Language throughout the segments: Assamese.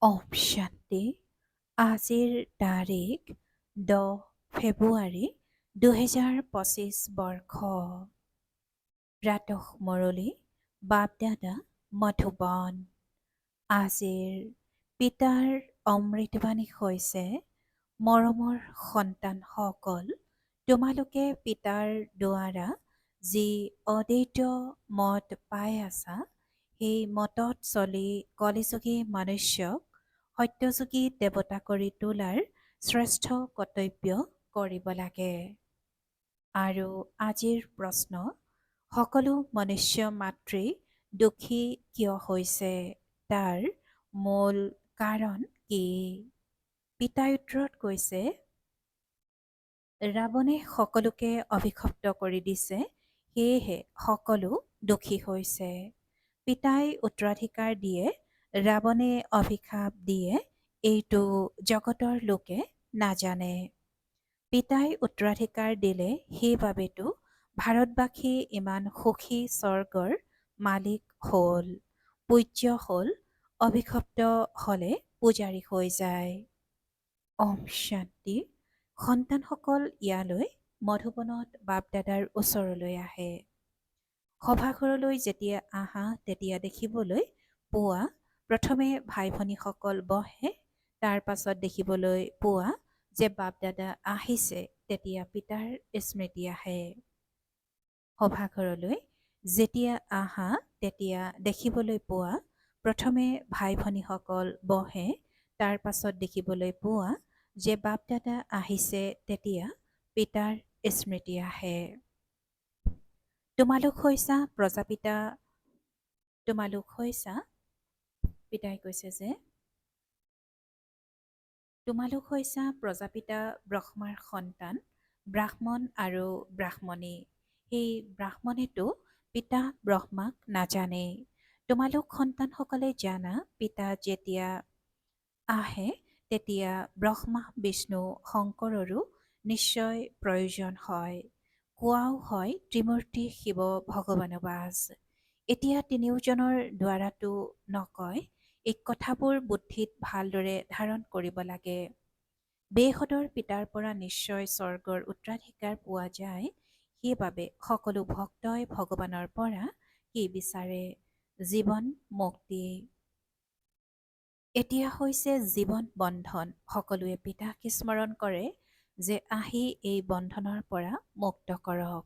শান্তি। আজিৰ তাৰিখ 10 ফেব্ৰুৱাৰী 2025 বৰ্ষ। প্ৰাতঃ মুৰলী বাপ-দাদা মধুবন। আজিৰ পিতাৰ অমৃতবাণী হৈছে, মৰমৰ সন্তানসকল, তোমালোকে পিতাৰ দ্বাৰা যি অদ্বৈত মত পাই আছা, সেই মতত চলি কলিযুগী মনুষ্যক সত্যযুগী দেৱতা কৰি তোলাৰ শ্ৰেষ্ঠ কৰ্তব্য কৰিব লাগে। আৰু আজিৰ প্ৰশ্ন, সকলো মনুষ্য মাতৃ দুখী কিয় হৈছে, তাৰ মূল কাৰণ কি? পিতাই উত্তৰত কৈছে, ৰাৱণে সকলোকে অভিশপ্ত কৰি দিছে, সেয়েহে সকলো দুখী হৈছে। পিতাই উত্তৰাধিকাৰ দিয়ে, ৰাৱণে অভিশাপ দিয়ে, এইটো জগতৰ লোকে নাজানে। পিতাই উত্তৰাধিকাৰ দিলে, সেইবাবেতো ভাৰতবাসী ইমান সুখী স্বৰ্গৰ মালিক হ'ল, পূজ্য হ'ল, অভিশপ্ত হ'লে পূজাৰী হৈ যায়। শান্তি। সন্তানসকল ইয়ালৈ মধুবনত বাপ-দাদাৰ ওচৰলৈ আহে। সভাঘৰলৈ যেতিয়া আহা তেতিয়া দেখিবলৈ পোৱা, প্ৰথমে ভাই-ভনীসকল বহে, তাৰ পাছত দেখিবলৈ পোৱা যে বাপ-দাদা আহিছে, তেতিয়া পিতাৰ স্মৃতি আহে। সভাঘৰলৈ যেতিয়া আহা তেতিয়া দেখিবলৈ পোৱা, প্ৰথমে ভাই-ভনীসকল বহে, তাৰ পাছত দেখিবলৈ পোৱা যে বাপ-দাদা আহিছে, তেতিয়া পিতাৰ স্মৃতি আহে। তোমালোক হৈছা প্ৰজাপিতা, তোমালোক হৈছা, পিতাই কৈছে যে তোমালোক হৈছা প্ৰজাপিতা ব্ৰহ্মাৰ সন্তান, ব্ৰাহ্মণ আৰু ব্ৰাহ্মণী। সেই ব্ৰাহ্মণেতো পিতা ব্ৰহ্মাক নাজানে। তোমালোক সন্তানসকলে জানা, পিতা যেতিয়া আহে তেতিয়া ব্ৰহ্মা বিষ্ণু শংকৰৰো নিশ্চয় প্ৰয়োজন হয়। কোৱাও হয় ত্ৰিমূৰ্তি শিৱ ভগৱানো বাছ। এতিয়া তিনিওজনৰ দ্বাৰাতো নকয়, এই কথাবোৰ বুদ্ধিত ভালদৰে ধাৰণ কৰিব লাগে। বেহদৰ পিতাৰ পৰা নিশ্চয় স্বৰ্গৰ উত্তৰাধিকাৰ পোৱা যায়, সেইবাবে সকলো ভক্তই ভগৱানৰ পৰা কি বিচাৰে? জীৱন মুক্তি। এতিয়া হৈছে জীৱন বন্ধন। সকলোৱে পিতাক স্মৰণ কৰে যে আহি এই বন্ধনৰ পৰা মুক্ত কৰক।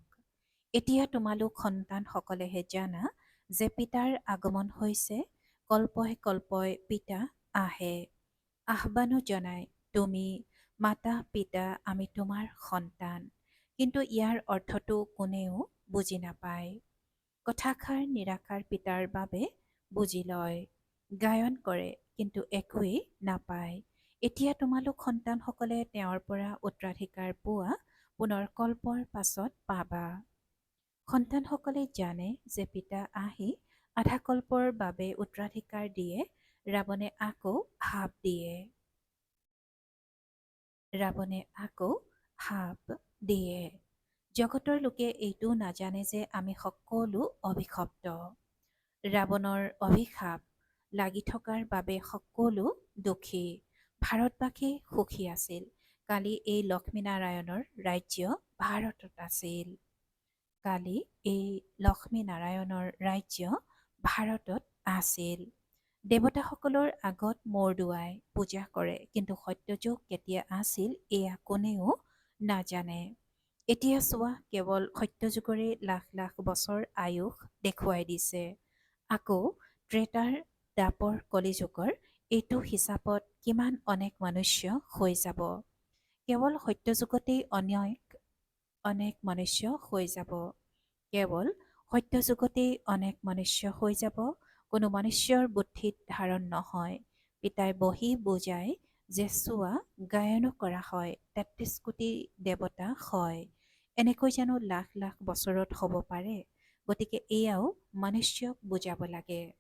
এতিয়া তোমালোক সন্তানসকলেহে জানা যে পিতাৰ আগমন হৈছে, কল্পই কল্পই পিতা আহে। আহ্বানো জনাই, তুমি মাতা পিতা, আমি তোমাৰ সন্তান। কিন্তু ইয়াৰ অৰ্থটো কোনেও বুজি নাপায়। কথাষাৰ নিৰাকাৰ পিতাৰ বাবে বুজি লয়, গায়ন কৰে, কিন্তু একোৱেই নাপায়। এতিয়া তোমালোক সন্তানসকলে তেওঁৰ পৰা উত্তৰাধিকাৰ পোৱা পুনৰ কল্পৰ পাছত পাবা। সন্তানসকলে জানে যে পিতা আহি আধা কল্পৰ বাবে উত্তৰাধিকাৰ দিয়ে, ৰাৱণে আকৌ শাপ দিয়ে। ৰাৱণে আকৌ শাপ দিয়ে। জগতৰ লোকে এইটো নাজানে যে আমি সকলো অভিশপ্ত। ৰাৱণৰ অভিশাপ লাগি থকাৰ বাবে সকলো দুখী। ভাৰতবাসী সুখী আছিল। কালি এই লক্ষ্মীনাৰায়ণৰ ৰাজ্য ভাৰতত আছিল। কালি এই লক্ষ্মীনাৰায়ণৰ ৰাজ্য ভাৰতত আছিল। দেৱতাসকলৰ আগত মূৰ দোৱাই পূজা কৰে, কিন্তু সত্যযুগ কেতিয়া আছিল এয়া কোনেও নাজানে। এতিয়া চোৱা, কেৱল সত্যযুগৰে লাখ লাখ বছৰ আয়ুস দেখুৱাই দিছে। আকৌ ত্ৰেতাৰ দাপৰ কলিযুগৰ এইটো হিচাপত কিমান অনেক মনুষ্য হৈ যাব। কেৱল সত্যযুগতেই অনেক মনুষ্য হৈ যাব। কেৱল সত্যযুগতেই অনেক মনুষ্য হৈ যাব। কোনো মনুষ্যৰ বুদ্ধিত ধাৰণ নহয়। পিতাই বহি বুজায় যে চোৱা, গায়নো কৰা হয়, ৩৩ কোটি দেৱতা হয়। এনেকৈ জানো লাখ লাখ বছৰত হ'ব পাৰে? গতিকে এয়াও মনুষ্যক বুজাব লাগে।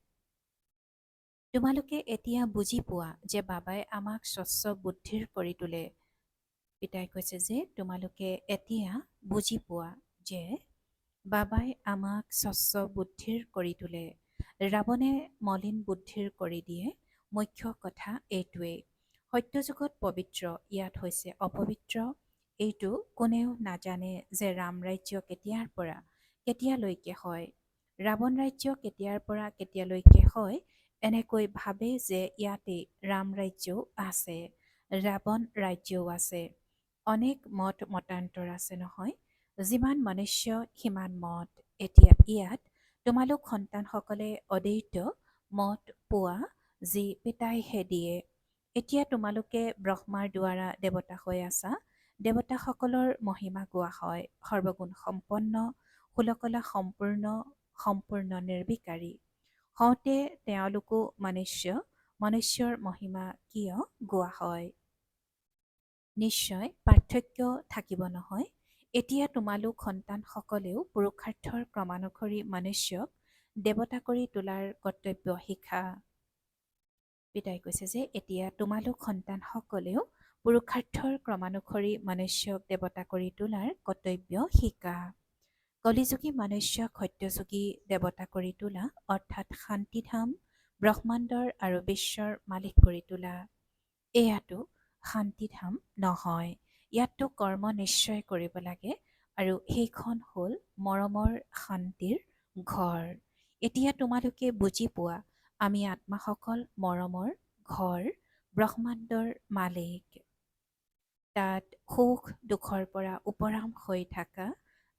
তোমালোকে এতিয়া বুজি পোৱা যে বাবাই আমাক স্বচ্ছ বুদ্ধিৰ কৰি তোলে। পিতাই কৈছে যে তোমালোকে এতিয়া বুজি পোৱা যে বাবাই আমাক স্বচ্ছ বুদ্ধিৰ কৰি তোলে। ৰাৱণে মলিন বুদ্ধিৰ কৰি দিয়ে, মুখ্য কথা এইটোৱেই। সত্যযুগত পবিত্ৰ, ইয়াত হৈছে অপবিত্ৰ। এইটো কোনেও নাজানে যে ৰাম ৰাজ্য কেতিয়াৰ পৰা কেতিয়ালৈকে হয়, ৰাৱণ ৰাজ্য কেতিয়াৰ পৰা কেতিয়ালৈকে হয়। এনেকৈ ভাবে যে ইয়াতে ৰাম ৰাজ্যও আছে, ৰাৱণ ৰাজ্যও আছে। অনেক মত মতান্তৰ আছে নহয়, যিমান মনুষ্য সিমান মত। এতিয়া ইয়াত তোমালোক সন্তানসকলে অদ্বৈত মত পোৱা, যি পিতাইহে দিয়ে। এতিয়া তোমালোকে ব্ৰহ্মাৰ দ্বাৰা দেৱতা হৈ আছা। দেৱতাসকলৰ মহিমা গোৱা হয়, সৰ্বগুণ সম্পন্ন, ষোলকলা সম্পূৰ্ণ, সম্পূৰ্ণ নিৰ্বিকাৰী। হওঁতে তেওঁলোকো মনুষ্য, মনুষ্যৰ মহিমা কিয় গোৱা হয়? নিশ্চয় পাৰ্থক্য থাকিব নহয়। এতিয়া তোমালোক সন্তানসকলেও পুৰুষাৰ্থৰ ক্ৰমানুসৰি মনুষ্যক দেৱতা কৰি তোলাৰ কৰ্তব্য শিকা। পিতাই কৈছে যে এতিয়া তোমালোক সন্তানসকলেও পুৰুষাৰ্থৰ ক্ৰমানুসৰি মনুষ্যক দেৱতা কৰি তোলাৰ কৰ্তব্য শিকা। কলিযুগী মনুষ্যক সত্যযুগী দেৱতা কৰি তোলা, অৰ্থাৎ শান্তিধাম, ব্ৰহ্মাণ্ডৰ আৰু বিশ্বৰ মালিক কৰি তোলা। এয়াতো শান্তিধাম নহয়, ইয়াততো কৰ্ম নিশ্চয় কৰিব লাগে, আৰু সেইখন হ'ল মৰমৰ শান্তিৰ ঘৰ। এতিয়া তোমালোকে বুজি পোৱা, আমি আত্মাসকল মৰমৰ ঘৰ, ব্ৰহ্মাণ্ডৰ মালিক। তাত সুখ দুখৰ পৰা উপৰাম হৈ থাকা,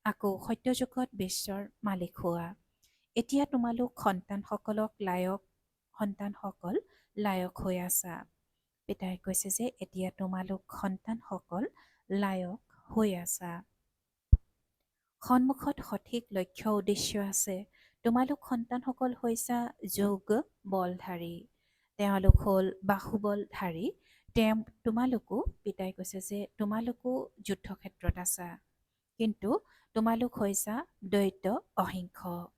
আকৌ সত্যযুগত বিশ্বৰ মালিক হোৱা। এতিয়া তোমালোক সন্তানসকল লায়ক হৈ আছা। পিতাই কৈছে যে এতিয়া তোমালোক সন্তানসকল লায়ক হৈ আছা। সন্মুখত সঠিক লক্ষ্য উদ্দেশ্য আছে। তোমালোক সন্তানসকল হৈছা যোগ বলধাৰী, তেওঁলোক হ'ল বাহুবলধাৰী। তোমালোকো, পিতাই কৈছে যে তোমালোকো যুদ্ধক্ষেত্ৰত আছা, কিন্তু তোমালোক হৈছা দ্বৈত অহিংসক।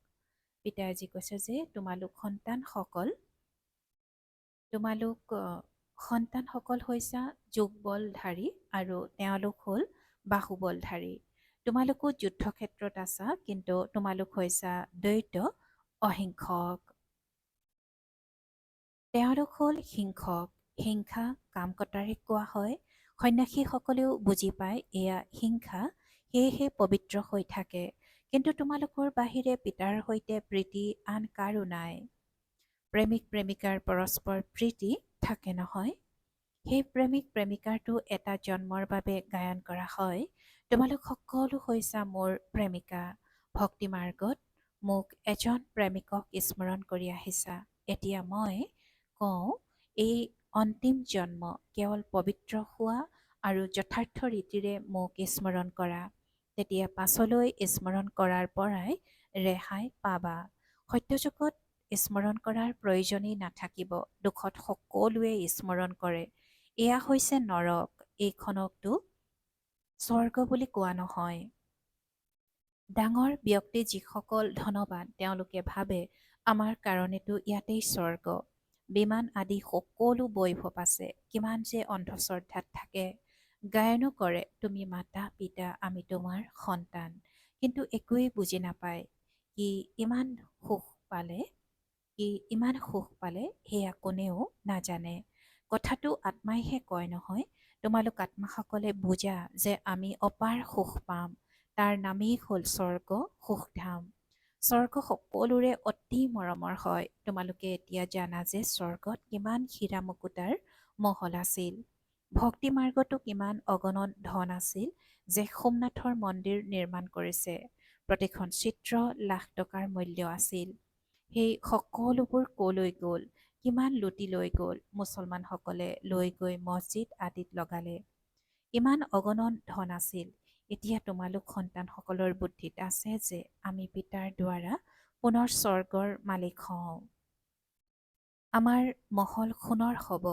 পিতাই আজি কৈছে যে তোমালোক সন্তানসকল হৈছা যোগবলধাৰী আৰু তেওঁলোক হ'ল বাহুবলধাৰী। তোমালোকো যুদ্ধক্ষেত্ৰত আছা, কিন্তু তোমালোক হৈছা দ্বৈত অহিংসক। তেওঁলোক হ'ল হিংসক। হিংসা কাম কটাৰীক কোৱা হয়। সন্ন্যাসীসকলেও বুজি পায় এয়া হিংসা, সেয়েহে পবিত্ৰ হৈ থাকে। কিন্তু তোমালোকৰ বাহিৰে পিতাৰ সৈতে প্ৰীতি আন কাৰো নাই। প্ৰেমিক প্ৰেমিকাৰ পৰস্পৰ প্ৰীতি থাকে নহয়, সেই প্ৰেমিক প্ৰেমিকাৰটো এটা জন্মৰ বাবে গায়ন কৰা হয়। তোমালোক সকলো হৈছা মোৰ প্ৰেমিকা। ভক্তি মাৰ্গত মোক এজন প্ৰেমিকক স্মৰণ কৰি আহিছা। এতিয়া মই কওঁ, এই অন্তিম জন্ম কেৱল পবিত্ৰ হোৱা আৰু যথাৰ্থ ৰীতিৰে মোক স্মৰণ কৰা, তেতিয়া পাছলৈ স্মৰণ কৰাৰ পৰাই ৰেহাই পাবা। সত্যযুগত স্মৰণ কৰাৰ প্ৰয়োজনেই নাথাকিব। দুখত সকলোৱে স্মৰণ কৰে। এয়া হৈছে নৰক, এইখনকতো স্বৰ্গ বুলি কোৱা নহয়। ডাঙৰ ব্যক্তি যিসকল ধনৱান, তেওঁলোকে ভাবে আমাৰ কাৰণেতো ইয়াতেই স্বৰ্গ। বিমান আদি সকলো বৈভৱ আছে, কিমান যে অন্ধশ্ৰদ্ধাত থাকে। গায়নো কৰে, তুমি মাতা পিতা, আমি তোমাৰ সন্তান, কিন্তু একোৱেই বুজি নাপায়। কি ইমান সুখ পালে সেয়া কোনেও নাজানে। কথাটো আত্মাইহে কয় নহয়। তোমালোক আত্মাসকলে বুজা যে আমি অপাৰ সুখ পাম, তাৰ নামেই হ'ল স্বৰ্গ, সুখধাম। স্বৰ্গ সকলোৰে অতি মৰমৰ হয়। তোমালোকে এতিয়া জানা যে স্বৰ্গত কিমান হীৰা মুকুতাৰ মহল আছিল। ভক্তি মাৰ্গতো কিমান অগণন ধন আছিল, যে সোমনাথৰ মন্দিৰ নিৰ্মাণ কৰিছে। প্ৰতিখন চিত্ৰ লাখ টকাৰ মূল্য আছিল। সেই সকলোবোৰ কলৈ গ'ল? কিমান লুটি লৈ গ'ল? মুছলমানসকলে লৈ গৈ মছজিদ আদিত লগালে। ইমান অগণন ধন আছিল। এতিয়া তোমালোক সন্তানসকলৰ বুদ্ধিত আছে যে আমি পিতাৰ দ্বাৰা পুনৰ স্বৰ্গৰ মালিক হওঁ। আমাৰ মহল সোণৰ হ'ব।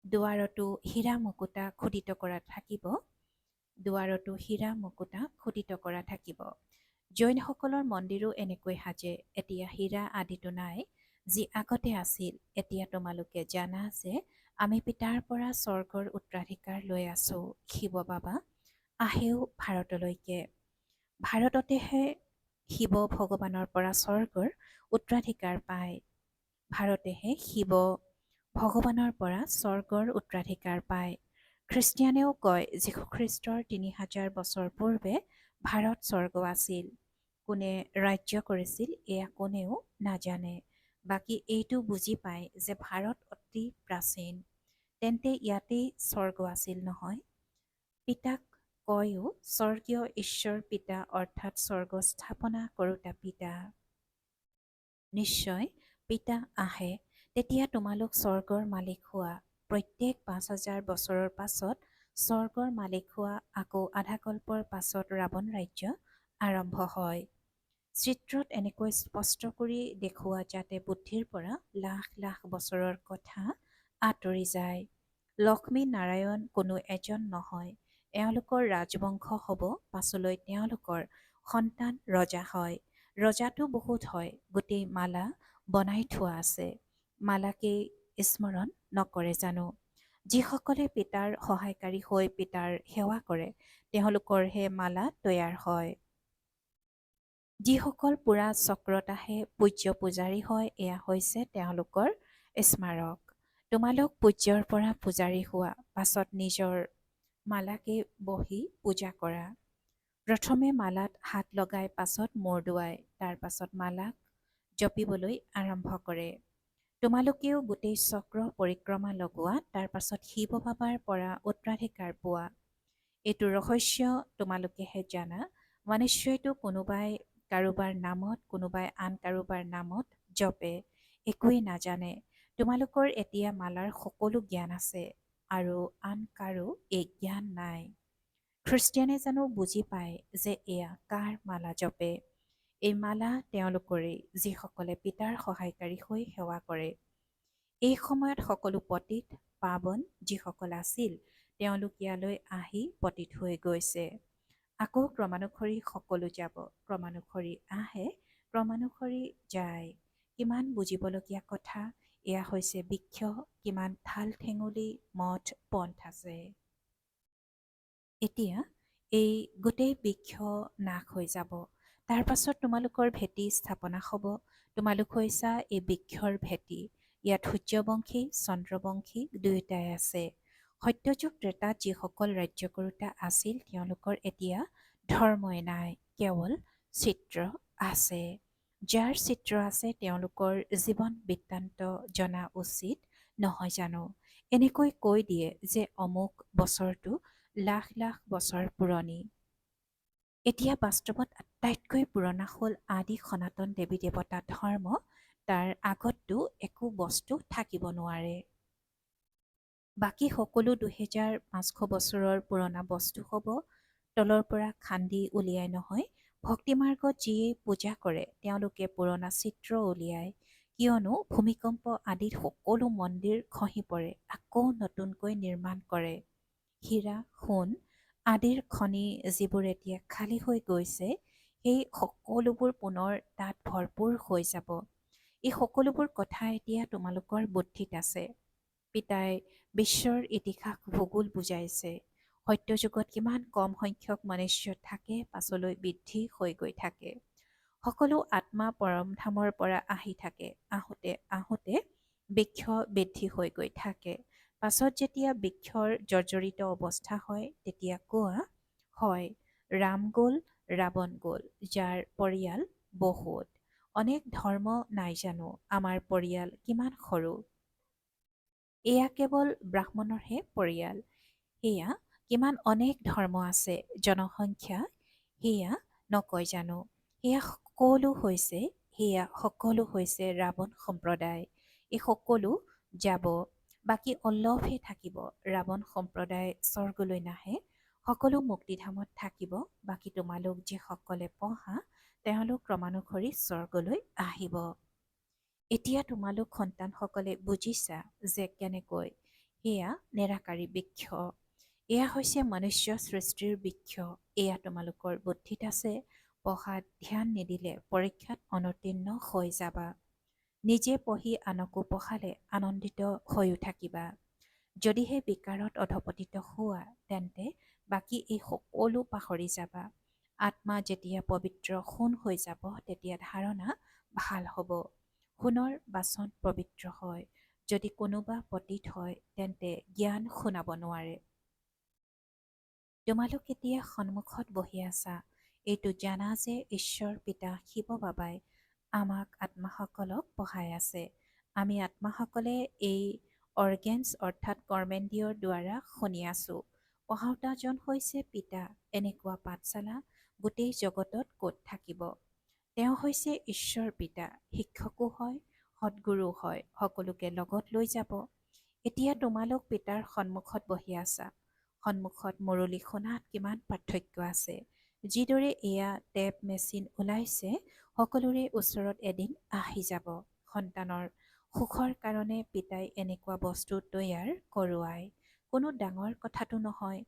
দুৱাৰতো হীৰা মুকুতা খোদিত কৰা থাকিব। জৈনসকলৰ মন্দিৰো এনেকৈ সাজে। এতিয়া হীৰা আদিতো নাই, যি আগতে আছিল। এতিয়া তোমালোকে জানা যে আমি পিতাৰ পৰা স্বৰ্গৰ উত্তৰাধিকাৰ লৈ আছো। শিৱ বাবা আহেও ভাৰতলৈকে। ভাৰততেহে শিৱ ভগৱানৰ পৰা স্বৰ্গৰ উত্তৰাধিকাৰ পায়। ভাৰতেহে শিৱ ভগৱানৰ পৰা স্বৰ্গৰ উত্তৰাধিকাৰ পায়। খ্ৰীষ্টিয়ানেও কয় যীশুখ্ৰীষ্টৰ ৩,০০০ বছৰ পূৰ্বে ভাৰত স্বৰ্গ আছিল। কোনে ৰাজ্য কৰিছিল এয়া কোনেও নাজানে। বাকী এইটো বুজি পায় যে ভাৰত অতি প্ৰাচীন, তেন্তে ইয়াতেই স্বৰ্গ আছিল নহয়। পিতাক কয়ও স্বৰ্গীয় ঈশ্বৰ পিতা অৰ্থাৎ স্বৰ্গ স্থাপনা কৰোতা পিতা। নিশ্চয় পিতা আহে, তেতিয়া তোমালোক স্বৰ্গৰ মালিক হোৱা। প্ৰত্যেক ৫,০০০ বছৰৰ পাছত স্বৰ্গৰ মালিক হোৱা, আকৌ আধাকল্পৰ পাছত ৰাৱণ ৰাজ্য আৰম্ভ হয়। চিত্ৰত এনেকৈ স্পষ্ট কৰি দেখুওৱা যাতে বুদ্ধিৰ পৰা লাখ লাখ বছৰৰ কথা আঁতৰি যায়। লক্ষ্মী নাৰায়ণ কোনো এজন নহয়, এওঁলোকৰ ৰাজবংশ হ'ব, পাছলৈ তেওঁলোকৰ সন্তান ৰজা হয়। ৰজাটো বহুত হয়, গোটেই মালা বনাই থোৱা আছে। মালাকেই স্মৰণ নকৰে জানো? যিসকলে পিতাৰ সহায়কাৰী হৈ পিতাৰ সেৱা কৰে, তেওঁলোকৰহে মালা তৈয়াৰ হয়। যিসকল পুৰা চক্ৰত আহে পূজ্য পূজাৰী হয়, এয়া হৈছে তেওঁলোকৰ স্মাৰক। তোমালোক পূজ্যৰ পৰা পূজাৰী হোৱা, পাছত নিজৰ মালাকে বহি পূজা কৰা। প্ৰথমে মালাত হাত লগাই, পাছত মূৰ দোৱাই, তাৰ পাছত মালাক জপিবলৈ আৰম্ভ কৰে। তোমালোকেও গোটেই চক্ৰ পৰিক্ৰমা লগোৱা, তাৰ পাছত শিৱ বাবাৰ পৰা উত্তৰাধিকাৰ পোৱা। এইটো ৰহস্য তোমালোকেহে জানা। মনুষ্যইতো কোনোবাই কাৰোবাৰ নামত, কোনোবাই আন কাৰোবাৰ নামত জপে, একোৱেই নাজানে। তোমালোকৰ এতিয়া মালাৰ সকলো জ্ঞান আছে আৰু আন কাৰো এই জ্ঞান নাই। খ্ৰীষ্টিয়ানে জানো বুজি পায় যে এয়া কাৰ মালা জপে? এই মালা তেওঁলোকৰেই, যিসকলে পিতাৰ সহায়কাৰী হৈ সেৱা কৰে। এই সময়ত সকলো পতিত পাৱন যিসকল আছিল, তেওঁলোক ইয়ালৈ আহি পতিত হৈ গৈছে। আকৌ ক্ৰমানুসৰি সকলো যাব, ক্ৰমানুসৰি আহে, ক্ৰমানুসৰি যায়। কিমান বুজিবলগীয়া কথা। এয়া হৈছে বৃক্ষ, কিমান ঠাল ঠেঙুলি মঠ পন্থ আছে। এতিয়া এই গোটেই বৃক্ষ নাশ হৈ যাব। তাৰ পাছত তোমালোকৰ ভেটি স্থাপনা হ'ব। তোমালোক হৈছা এই বৃক্ষৰ ভেটি। ইয়াত সূৰ্যবংশী, চন্দ্ৰবংশী দুয়োটাই আছে। সত্যযুগ ত্ৰেতাত যিসকল ৰাজ্য কৰোঁতা আছিল, তেওঁলোকৰ এতিয়া ধৰ্মই নাই, কেৱল চিত্ৰ আছে। যাৰ চিত্ৰ আছে তেওঁলোকৰ জীৱন বৃত্তান্ত জনা উচিত নহয় জানো? এনেকৈ কৈ দিয়ে যে অমুক বছৰটো লাখ লাখ বছৰ পুৰণি। এতিয়া বাস্তৱত আটাইতকৈ পুৰণা হ'ল আদি সনাতন দেৱী দেৱতা ধৰ্ম। তাৰ আগততো একো বস্তু থাকিব নোৱাৰে। বাকী সকলো ২৫০০ বছৰৰ পুৰণা বস্তু হ'ব। তলৰ পৰা খান্দি উলিয়াই নহয়। ভক্তিমাৰ্গত যিয়ে পূজা কৰে তেওঁলোকে পুৰণা চিত্ৰ উলিয়ায়, কিয়নো ভূমিকম্প আদিত সকলো মন্দিৰ খহি পৰে, আকৌ নতুনকৈ নিৰ্মাণ কৰে। হীৰা, সোণ আদিৰ খনি যিবোৰ এতিয়া খালী হৈ গৈছে, সেই সকলোবোৰ পুনৰ তাত ভৰপূৰ হৈ যাব। এই সকলোবোৰ কথা এতিয়া তোমালোকৰ বুদ্ধিত আছে। পিতাই বিশ্বৰ ইতিহাস ভূগোল বুজাইছে। সত্যযুগত কিমান কম সংখ্যক মনুষ্য থাকে, পাছলৈ বৃদ্ধি হৈ গৈ থাকে। সকলো আত্মা পৰমধামৰ পৰা আহি থাকে, আহোঁতে আহোঁতে বৃক্ষ বৃদ্ধি হৈ গৈ থাকে। পাছত যেতিয়া বৃক্ষৰ জৰ্জৰিত অৱস্থা হয়, তেতিয়া কোৱা হয় ৰাম গ'ল, ৰাৱণ গ'ল, যাৰ পৰিয়াল বহুত। অনেক ধৰ্ম নাই জানো? আমাৰ পৰিয়াল কিমান সৰু। এয়া কেৱল ব্ৰাহ্মণৰহে পৰিয়াল। সেয়া কিমান অনেক ধৰ্ম আছে, জনসংখ্যা সেয়া নকয় জানো? সেয়া সকলো হৈছে ৰাৱণ সম্প্ৰদায়। এই সকলো যাব, বাকী অল্লভহে থাকিব। ৰাৱণ সম্প্ৰদায় স্বৰ্গলৈ নাহে, সকলো মুক্তিধামত থাকিব। বাকী তোমালোক যিসকলে পঢ়া, তেওঁলোক ক্ৰমানুসৰি স্বৰ্গলৈ আহিব। এতিয়া তোমালোক সন্তানসকলে বুজিছা যে কেনেকৈ সেয়া নিৰাকাৰী বৃক্ষ। এয়া হৈছে মনুষ্য সৃষ্টিৰ বৃক্ষ। এয়া তোমালোকৰ বুদ্ধিত আছে। পঢ়াত ধ্যান নিদিলে পৰীক্ষাত অনুত্তীৰ্ণ হৈ যাবা। নিজে পঢ়ি আনকো পঢ়ালে আনন্দিত হৈও থাকিবা। যদিহে বিকাৰত অধপতিত হোৱা, তেন্তে বাকী এই সকলো পাহৰি যাবা। আত্মা যেতিয়া পবিত্ৰ সোণ হৈ যাব, তেতিয়া ধাৰণা ভাল হ'ব। সোণৰ বাচন পবিত্ৰ হয়। যদি কোনোবা পতিত হয় তেন্তে জ্ঞান শুনাব নোৱাৰে। তোমালোক এতিয়া সন্মুখত বহি আছা, এইটো জানা যে ঈশ্বৰ পিতা শিৱ বাবাই আমাক আত্মাসকলক পঢ়াই আছে। আমি আত্মাসকলে এই অৰ্গেনছ অৰ্থাৎ কৰ্মেন্দ্ৰিয়ৰ দ্বাৰা শুনি আছোঁ। পঢ়াওতাজন হৈছে পিতা। এনেকুৱা পাঠশালা গোটেই জগতত ক'ত থাকিব? তেওঁ হৈছে ঈশ্বৰ পিতা, শিক্ষকো হয়, সদ্গুৰু হয়, সকলোকে লগত লৈ যাব। এতিয়া তোমালোক পিতাৰ সন্মুখত বহি আছা। সন্মুখত মুৰলী শুনাত কিমান পাৰ্থক্য আছে। যিদৰে এয়া টেপ মেচিন ওলাইছে, সকলোৰে ওচৰত এদিন আহি যাব। সন্তানৰ সুখৰ কাৰণে পিতাই এনেকুৱা বস্তু তৈয়াৰ কৰোৱায়। কোনো ডাঙৰ কথাটো নহয়।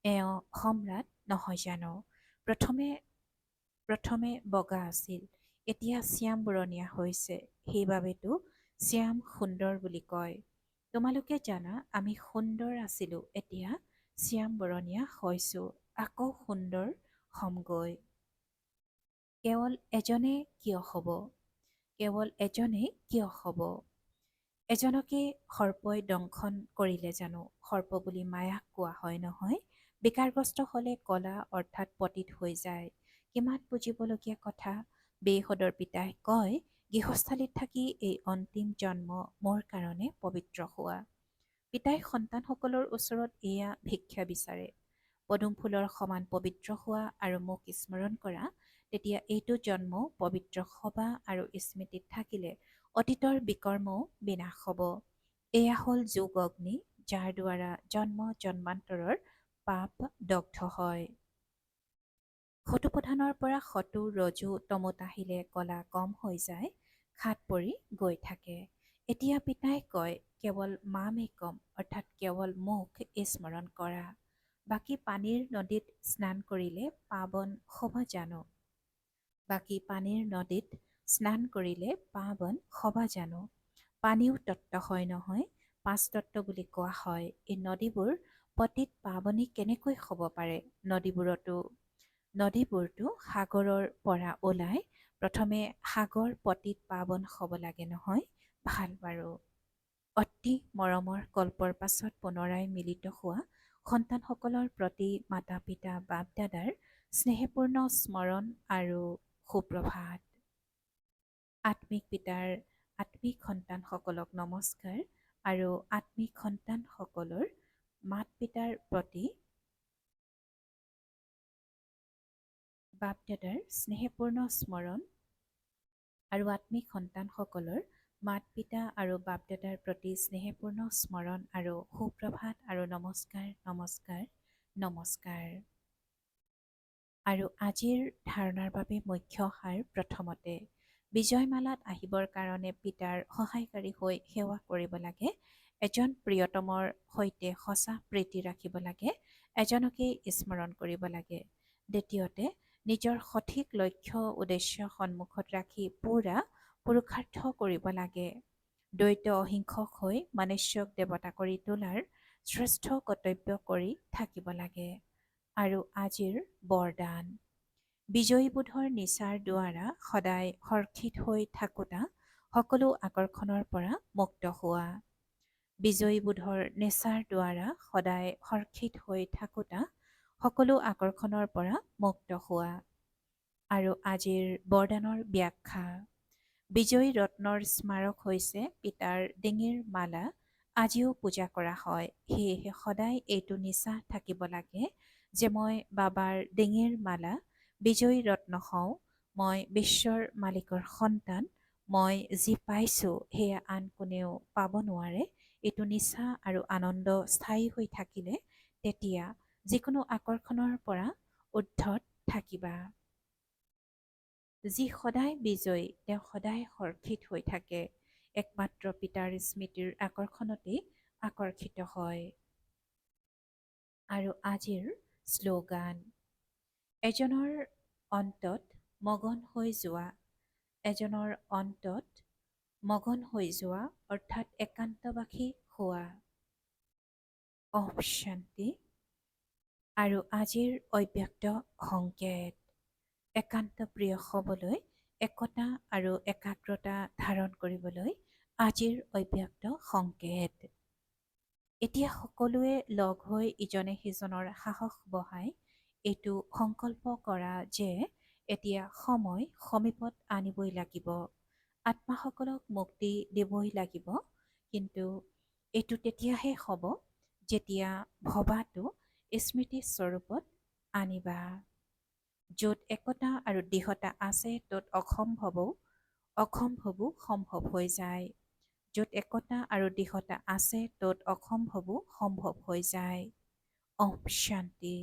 এওঁ সম্ৰাট নহয় জানো? প্ৰথমে বগা আছিল, এতিয়া শ্যাম বৰণীয়া হৈছে। সেইবাবেতো শ্যাম সুন্দৰ বুলি কয়। তোমালোকে জানা আমি সুন্দৰ আছিলোঁ, এতিয়া শ্যাম বৰণীয়া হৈছোঁ, আকৌ সুন্দৰ হ'মগৈ। কেৱল এজনে কিয় হ'ব? কেৱল এজনেই কিয় হ'ব? এজনকে সৰ্পই দংশন কৰিলে জানো? সৰ্প বুলি মায়াক কোৱা হয় নহয়? বিকাৰগ্ৰস্ত হ'লে কলা অৰ্থাৎ পতিত হৈ যায়। কিমান বুজিবলগীয়া কথা। বেহদৰ পিতাই কয়, গৃহস্থালীত থাকি এই অন্তিম জন্ম মোৰ কাৰণে পবিত্ৰ হোৱা। পিতাই সন্তানসকলৰ ওচৰত এয়া ভিক্ষা বিচাৰে। পদুম ফুলৰ সমান পবিত্ৰ হোৱা আৰু মোক স্মৰণ কৰা, তেতিয়া এইটো জন্মও পবিত্ৰ হবা আৰু স্মৃতিত থাকিলে অতীতৰ বিকৰ্মও বিনাশ হ'ব। এয়া হ'ল যোগ অগ্নি, যাৰ দ্বাৰা জন্ম জন্মান্তৰৰ পাপ দগ্ধ হয়। শতুপ্ৰধানৰ পৰা শতু ৰজু তমুত আহিলে কলা কম হৈ যায়, খাট পৰি গৈ থাকে। এতিয়া পিতাই কয়, কেৱল মামেকম অৰ্থাৎ কেৱল মোক স্মৰণ কৰা। বাকী পানীৰ নদীত স্নান কৰিলে পাবন হবা জানো? বাকী পানীৰ নদীত স্নান কৰিলে পাবন হবা জানো? পানীও তত্ত্ব হয় নহয়, পাঁচ তত্ত্ব বুলি কোৱা হয়। এই নদীবোৰ পতিত পাৱনী কেনেকৈ হ'ব পাৰে? নদীবোৰতো সাগৰৰ পৰা ওলাই, প্ৰথমে সাগৰ পতিত পাৱন হ'ব লাগে নহয়? ভাল বাৰু। অতি মৰমৰ কল্পৰ পাছত পুনৰাই মিলিত হোৱা সন্তানসকলৰ প্ৰতি মাতা পিতা বাপ দাদাৰ স্নেহপূৰ্ণ স্মৰণ আৰু সুপ্ৰভাত। আত্মিক পিতাৰ আত্মিক সন্তানসকলক নমস্কাৰ আৰু আত্মিক সন্তানসকলৰ মাত পিতাৰ প্ৰতি বাপ দাদাৰ স্নেহপূৰ্ণ স্মৰণ আৰু আত্মিক সন্তানসকলৰ মাত পিতা আৰু বাপ দাদাৰ প্ৰতি স্নেহপূৰ্ণ স্মৰণ আৰু সুপ্ৰভাত আৰু নমস্কাৰ নমস্কাৰ নমস্কাৰ। আৰু আজিৰ ধাৰণাৰ বাবে মুখ্য সাৰ প্ৰথমতে বিজয়মালাত আহিবৰ কাৰণে পিতাৰ সহায়কাৰী হৈ সেৱা কৰিব লাগে। এজন প্ৰিয়তমৰ সৈতে সঁচা প্ৰীতি ৰাখিব লাগে। এজনকেই স্মৰণ কৰিব লাগে। দ্বিতীয়তে নিজৰ সঠিক লক্ষ্য উদ্দেশ্য সন্মুখত ৰাখি পুৰা পুৰুষাৰ্থ কৰিব লাগে। দ্বৈত অহিংসক হৈ মনুষ্যক দেৱতা কৰি তোলাৰ শ্ৰেষ্ঠ কৰ্তব্য কৰি থাকিব লাগে। আৰু আজিৰ বৰদান বিজয়ীবোধৰ নিচাৰ দ্বাৰা সদায় সৰ্ষিত হৈ থাকোঁতা, সকলো আকৰ্ষণৰ পৰা মুক্ত হোৱা। বিজয়ীবোধৰ নিচাৰ দ্বাৰা সদায় সৰ্ষিত হৈ থাকোঁতা, সকলো আকৰ্ষণৰ পৰা মুক্ত হোৱা। আৰু আজিৰ বৰদানৰ ব্যাখ্যা বিজয়ী ৰত্নৰ স্মাৰক হৈছে পিতাৰ ডিঙিৰ মালা। আজিও পূজা কৰা হয়। সেয়েহে সদায় এইটো নিচা থাকিব লাগে যে মই বাবাৰ ডিঙিৰ মালা, বিজয়ী ৰত্ন হওঁ, মই বিশ্বৰ মালিকৰ সন্তান, মই যি পাইছোঁ সেয়া আন কোনেও পাব নোৱাৰে। এইটো নিচা আৰু আনন্দ স্থায়ী হৈ থাকিলে তেতিয়া যিকোনো আকৰ্ষণৰ পৰা ঊৰ্ধ্বত থাকিবা। যি সদায় বিজয়ী তেওঁ সদায় সৰ্ষিত হৈ থাকে। একমাত্ৰ পিতাৰ স্মৃতিৰ আকৰ্ষণতেই আকৰ্ষিত হয়। আৰু আজিৰ শ্লোগান এজনৰ অন্তত মগন হৈ যোৱা, এজনৰ অন্তত মগন হৈ যোৱা অৰ্থাৎ একান্তবাসী হোৱা। ওম শান্তি। আৰু আজিৰ অব্যক্ত সংকেত একান্ত প্ৰিয় হ'বলৈ একতা আৰু একাগ্ৰতা ধাৰণ কৰিবলৈ আজিৰ অব্যক্ত সংকেত। এতিয়া সকলোৱে লগ হৈ ইজনে সিজনৰ সাহস বঢ়াই এইটো সংকল্প কৰা যে এতিয়া সময় সমীপত আনিবই লাগিব। আত্মাসকলক মুক্তি দিবই লাগিব। কিন্তু এইটো তেতিয়াহে হ'ব যেতিয়া ভবাটো স্মৃতিস্বৰূপত আনিবা। য'ত একতা আৰু দৃঢ়তা আছে ত'ত অসম্ভৱো সম্ভৱ হৈ যায়। য'ত একতা আৰু দৃঢ়তা আছে ত'ত অসম্ভৱো সম্ভৱ হৈ যায়। ওম শান্তি।